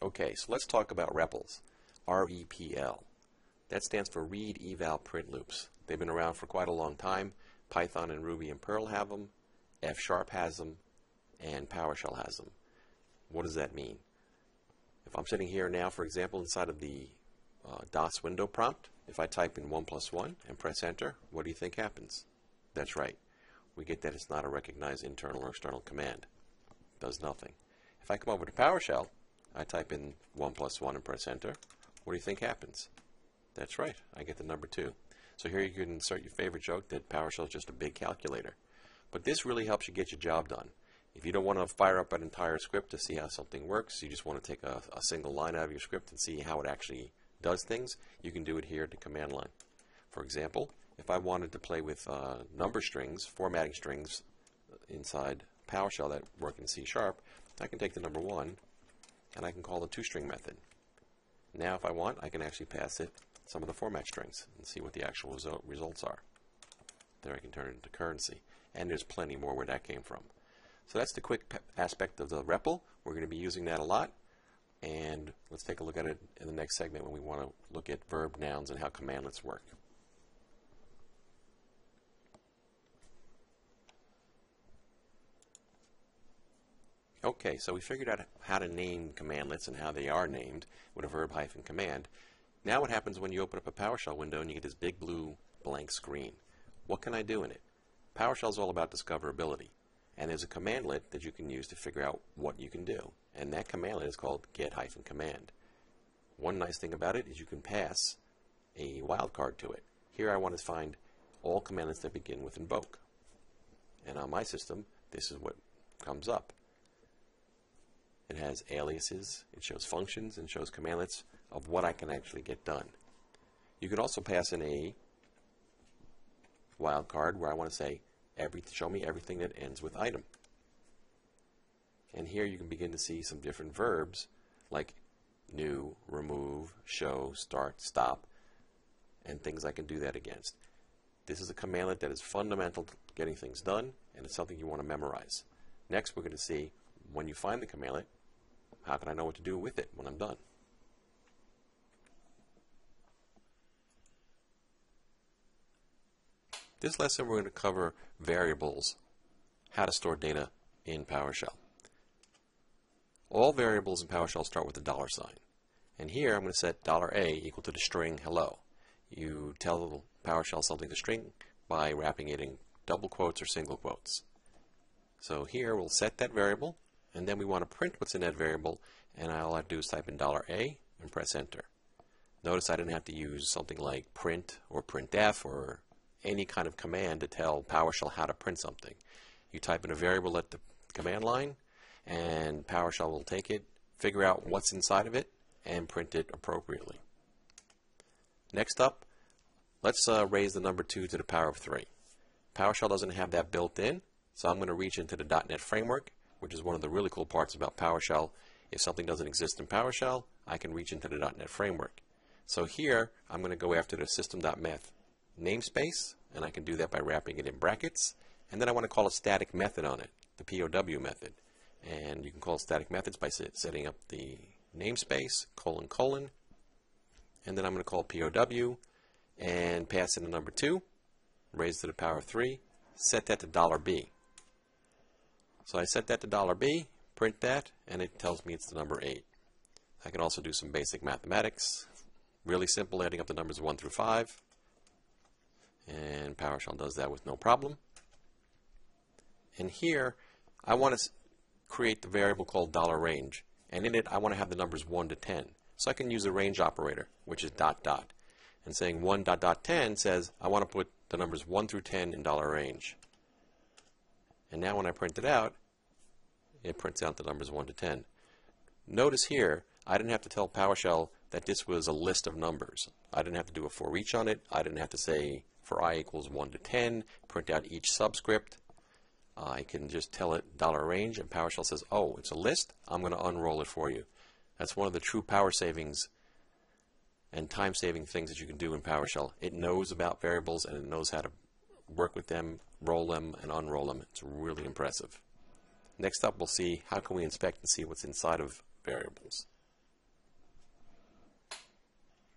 Okay, so let's talk about REPLs. R-E-P-L. That stands for Read, Eval, Print Loops. They've been around for quite a long time. Python and Ruby and Perl have them. F# has them. And PowerShell has them. What does that mean? If I'm sitting here now, for example, inside of the DOS window prompt, if I type in 1 + 1 and press enter, what do you think happens? That's right. We get that it's not a recognized internal or external command. It does nothing. If I come over to PowerShell, I type in 1 + 1 and press enter, what do you think happens? That's right. I get the number 2. So here you can insert your favorite joke that PowerShell is just a big calculator. But this really helps you get your job done. If you don't want to fire up an entire script to see how something works, you just want to take a single line out of your script and see how it actually does things, you can do it here at the command line. For example, if I wanted to play with number strings, formatting strings inside PowerShell that work in C#, I can take the number 1 and I can call the toString method. Now if I want, I can actually pass it some of the format strings and see what the actual results are. There I can turn it into currency. And there's plenty more where that came from. So that's the quick aspect of the REPL. We're going to be using that a lot. And let's take a look at it in the next segment when we want to look at verb nouns and how commandlets work. Okay, so we figured out how to name commandlets and how they are named with a verb-command. Now what happens when you open up a PowerShell window and you get this big blue blank screen? What can I do in it? PowerShell is all about discoverability. And there's a commandlet that you can use to figure out what you can do. And that commandlet is called get-command. One nice thing about it is you can pass a wildcard to it. Here I want to find all commandlets that begin with invoke. And on my system, this is what comes up. It has aliases, it shows functions, and shows commandlets of what I can actually get done. You can also pass in a wildcard where I want to say, show me everything that ends with item. And here you can begin to see some different verbs like new, remove, show, start, stop, and things I can do that against. This is a commandlet that is fundamental to getting things done, and it's something you want to memorize. Next, we're going to see when you find the commandlet, how can I know what to do with it when I'm done? This lesson we're going to cover variables, how to store data in PowerShell. All variables in PowerShell start with a $sign. And here I'm going to set $A equal to the string hello. You tell PowerShell something to string by wrapping it in double quotes or single quotes. So here we'll set that variable, and then we want to print what's in that variable, and all I have to do is type in $A and press enter. Notice I didn't have to use something like print or printf or any kind of command to tell PowerShell how to print something. You type in a variable at the command line, and PowerShell will take it, figure out what's inside of it, and print it appropriately. Next up, let's raise the number 2 to the power of 3. PowerShell doesn't have that built in, so I'm going to reach into the .NET framework, which is one of the really cool parts about PowerShell. If something doesn't exist in PowerShell, I can reach into the .NET framework. So here, I'm going to go after the system.meth namespace, and I can do that by wrapping it in brackets. And then I want to call a static method on it, the POW method. And you can call static methods by setting up the namespace, : and then I'm going to call POW and pass in the number 2, raise to the power of 3, set that to $B. So I set that to $B, print that, and it tells me it's the number 8. I can also do some basic mathematics, really simple, adding up the numbers 1 through 5. And PowerShell does that with no problem. And here, I want to create the variable called $range. And in it, I want to have the numbers 1 to 10. So I can use a range operator, which is ... And saying 1.10 says, I want to put the numbers 1 through 10 in $range. And now when I print it out, it prints out the numbers 1 to 10. Notice here, I didn't have to tell PowerShell that this was a list of numbers. I didn't have to do a for each on it. I didn't have to say for I equals 1 to 10, print out each subscript. I can just tell it $range, and PowerShell says, oh, it's a list. I'm going to unroll it for you. That's one of the true power savings and time-saving things that you can do in PowerShell. It knows about variables, and it knows how to work with them, roll them, and unroll them. It's really impressive. Next up, we'll see how can we inspect and see what's inside of variables.